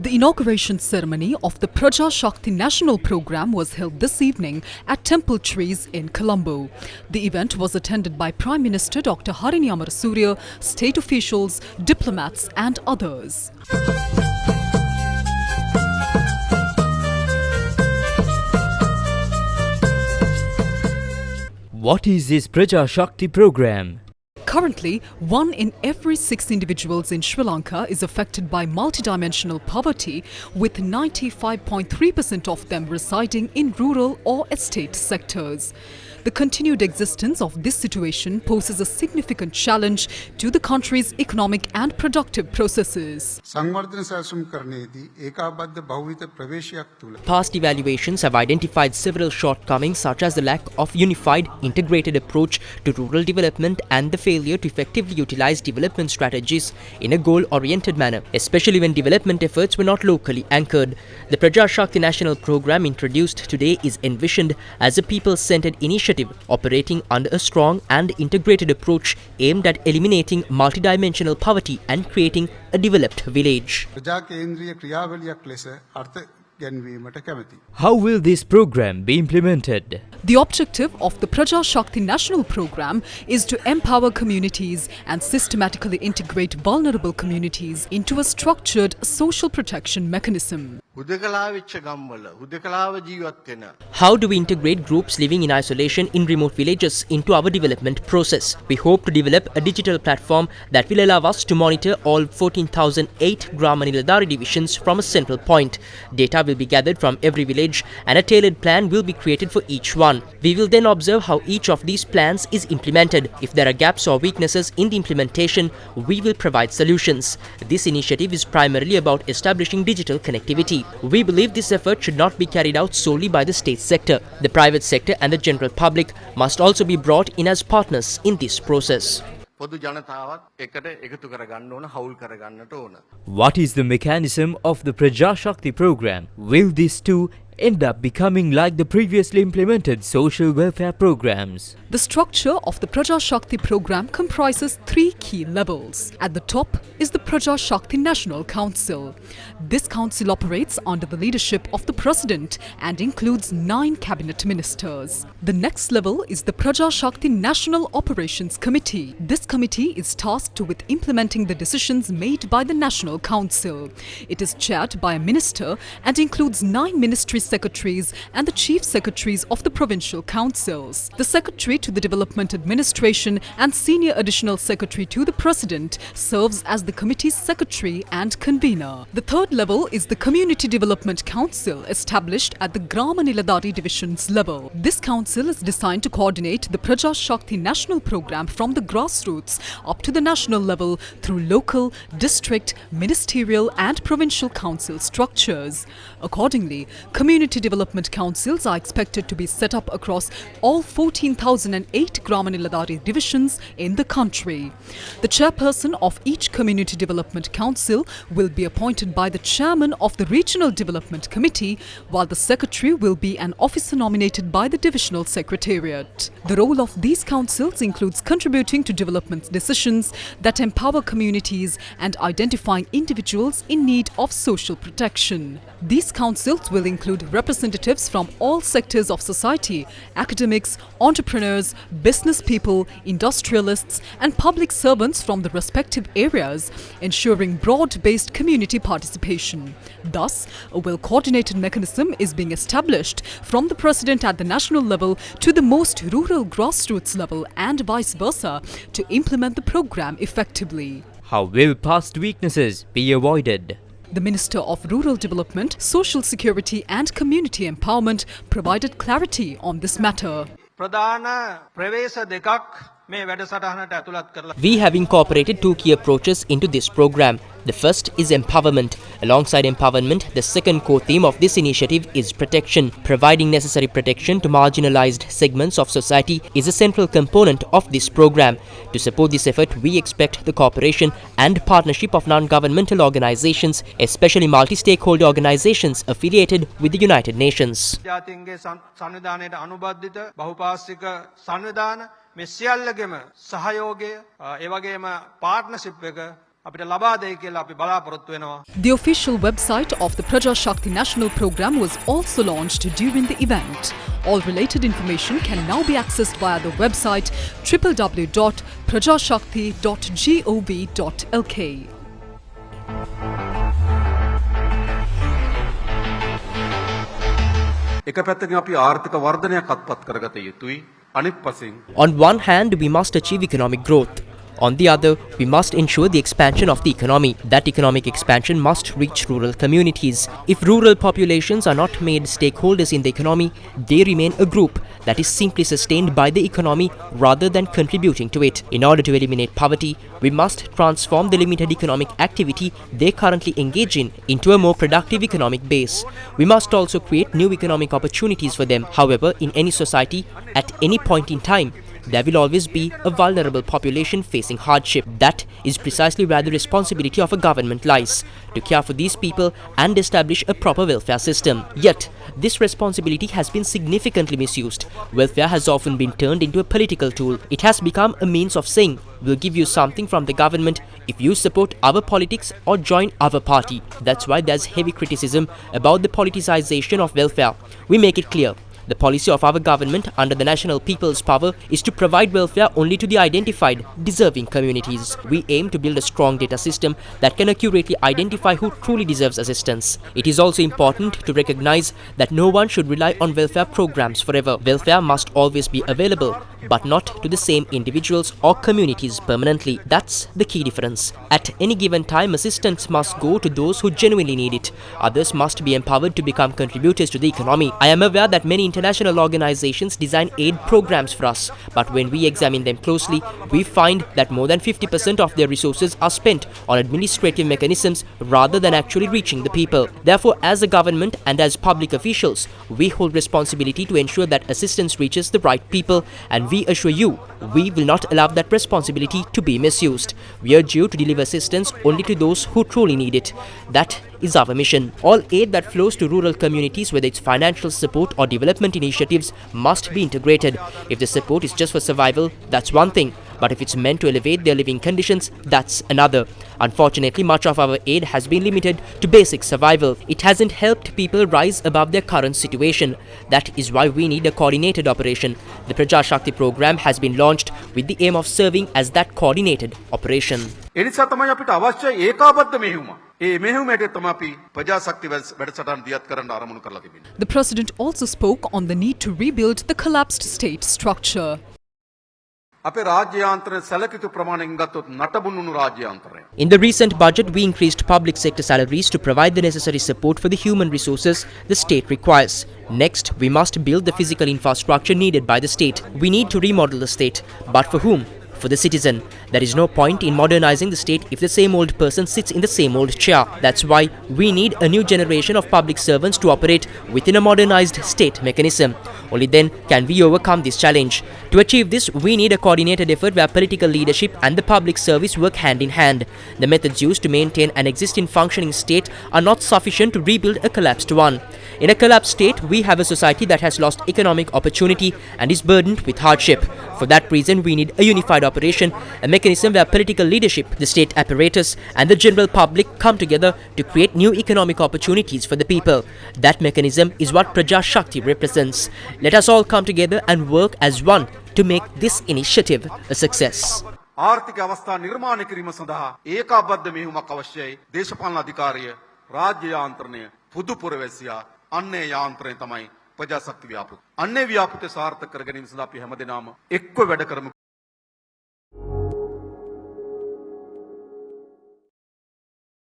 The inauguration ceremony of the Praja Shakthi National Programme was held this evening at Temple Trees in Colombo. The event was attended by Prime Minister Dr. Harini Amarasuriya, state officials, diplomats and others. What is this Praja Shakthi program? Currently, 1 in every 6 individuals in Sri Lanka is affected by multidimensional poverty, with 95.3% of them residing in rural or estate sectors. The continued existence of this situation poses a significant challenge to the country's economic and productive processes. Past evaluations have identified several shortcomings, such as the lack of unified, integrated approach to rural development and the failure to effectively utilize development strategies in a goal-oriented manner, especially when development efforts were not locally anchored. The Praja Shakti National Programme introduced today is envisioned as a people-centered initiative operating under a strong and integrated approach aimed at eliminating multidimensional poverty and creating a developed village. How will this program be implemented? The objective of the Praja Shakthi National Programme is to empower communities and systematically integrate vulnerable communities into a structured social protection mechanism. How do we integrate groups living in isolation in remote villages into our development process? We hope to develop a digital platform that will allow us to monitor all 14,008 Grama Niladhari divisions from a central point. Data will be gathered from every village and a tailored plan will be created for each one. We will then observe how each of these plans is implemented. If there are gaps or weaknesses in the implementation, we will provide solutions. This initiative is primarily about establishing digital connectivity. We believe this effort should not be carried out solely by the state sector. The private sector and the general public must also be brought in as partners in this process. What is the mechanism of the Praja Shakti program? Will this too end up becoming like the previously implemented social welfare programs? The structure of the Praja Shakti program comprises 3 key levels. At the top is the Praja Shakti National Council. This council operates under the leadership of the President and includes 9 cabinet ministers. The next level is the Praja Shakti National Operations Committee. This committee is tasked with implementing the decisions made by the National Council. It is chaired by a minister and includes 9 ministry secretaries and the chief secretaries of the provincial councils. The secretary to the Development Administration and senior additional secretary to the President serves as the committee's secretary and convener. The third level is the Community Development Council, established at the Grama Niladhari divisions level. This council is designed to coordinate the Praja Shakti National Programme from the grassroots up to the national level through local, district, ministerial and provincial council structures. Accordingly, Community Development Councils are expected to be set up across all 14,008 Grama Niladhari divisions in the country. The chairperson of each Community Development Council will be appointed by the chairman of the Regional Development Committee, while the secretary will be an officer nominated by the Divisional Secretariat. The role of these councils includes contributing to development decisions that empower communities and identifying individuals in need of social protection. These councils will include representatives from all sectors of society, academics, entrepreneurs, business people, industrialists, and public servants from the respective areas, ensuring broad-based community participation. Thus, a well-coordinated mechanism is being established from the President at the national level to the most rural grassroots level and vice versa to implement the program effectively. How will past weaknesses be avoided? The Minister of Rural Development, Social Security and Community Empowerment provided clarity on this matter. We have incorporated 2 key approaches into this program. The first is empowerment. Alongside empowerment, the second core theme of this initiative is protection. Providing necessary protection to marginalized segments of society is a central component of this program. To support this effort, we expect the cooperation and partnership of non-governmental organizations, especially multi-stakeholder organizations affiliated with the United Nations. අපිට ලබා දෙයි කියලා අපි බලාපොරොත්තු වෙනවා. The official website of the Praja Shakthi National Programme was also launched during the event. All related information can now be accessed via the website www.prajashakti.gov.lk. එක පැත්තකින් අපි ආර්ථික වර්ධනයක් අත්පත් කරගත යුතුයි. අනිත් පසින් On one hand, we must achieve economic growth. On the other, we must ensure the expansion of the economy. That economic expansion must reach rural communities. If rural populations are not made stakeholders in the economy, they remain a group that is simply sustained by the economy rather than contributing to it. In order to eliminate poverty, we must transform the limited economic activity they currently engage in into a more productive economic base. We must also create new economic opportunities for them. However, in any society, at any point in time, there will always be a vulnerable population facing hardship. That is precisely where the responsibility of a government lies, to care for these people and establish a proper welfare system. Yet, this responsibility has been significantly misused. Welfare has often been turned into a political tool. It has become a means of saying, we'll give you something from the government if you support our politics or join our party. That's why there's heavy criticism about the politicization of welfare. We make it clear. The policy of our government under the National People's Power is to provide welfare only to the identified, deserving communities. We aim to build a strong data system that can accurately identify who truly deserves assistance. It is also important to recognize that no one should rely on welfare programs forever. Welfare must always be available, but not to the same individuals or communities permanently. That's the key difference. At any given time, assistance must go to those who genuinely need it. Others must be empowered to become contributors to the economy. I am aware that many international organizations design aid programs for us, but when we examine them closely, we find that more than 50% of their resources are spent on administrative mechanisms rather than actually reaching the people. Therefore, as a government and as public officials, we hold responsibility to ensure that assistance reaches the right people, and we assure you, we will not allow that responsibility to be misused. We urge you to deliver assistance only to those who truly need it. That is our mission. All aid that flows to rural communities, whether it's financial support or development initiatives, must be integrated. If the support is just for survival, that's one thing. But if it's meant to elevate their living conditions, that's another. Unfortunately, much of our aid has been limited to basic survival. It hasn't helped people rise above their current situation. That is why we need a coordinated operation. The Praja Shakthi program has been launched with the aim of serving as that coordinated operation. ඒ නිසා තමයි අපිට අවශ්‍ය ඒකාබද්ධ මෙහෙයුම. ඒ මෙහෙයුමට තමයි අපි ප්‍රජාශක්ති වැඩසටහන දියත් කරන්න ආරම්භ කරලා තිබෙන්නේ. The President also spoke on the need to rebuild the collapsed state structure. අපේ රාජ්‍ය යාන්ත්‍රණ සැලකිතු ප්‍රමාණයෙන් ගත්තොත් නටබුන්නුණු රාජ්‍ය යාන්ත්‍රණය. In the recent budget, we increased public sector salaries to provide the necessary support for the human resources the state requires. Next, we must build the physical infrastructure needed by the state. We need to remodel the state. But for whom? For the citizen. There is no point in modernizing the state if the same old person sits in the same old chair. That's why we need a new generation of public servants to operate within a modernized state mechanism. Only then can we overcome this challenge. To achieve this, we need a coordinated effort where political leadership and the public service work hand in hand. The methods used to maintain an existing functioning state are not sufficient to rebuild a collapsed one. In a collapsed state, we have a society that has lost economic opportunity and is burdened with hardship. For that reason, we need a unified operation, a mechanism where political leadership, the state apparatus, and the general public come together to create new economic opportunities for the people. That mechanism is what Praja Shakthi represents. Let us all come together and work as one to make this initiative a success. ආර්ථික අවස්ථා නිර්මාණය කිරීම සඳහා ඒකාබද්ධ මෙහෙයුමක් අවශ්‍යයි. දේශපාලන අධිකාරිය, රාජ්‍ය යාන්ත්‍රණය, පුදු පුරවැසියා, අන්නේ යාන්ත්‍රණය තමයි ප්‍රජාශක්ති ව්‍යාපෘති. අන්නේ ව්‍යාපෘතිය සාර්ථක කර ගැනීම සඳහා අපි හැමදෙනාම එක්ව වැඩ කරමු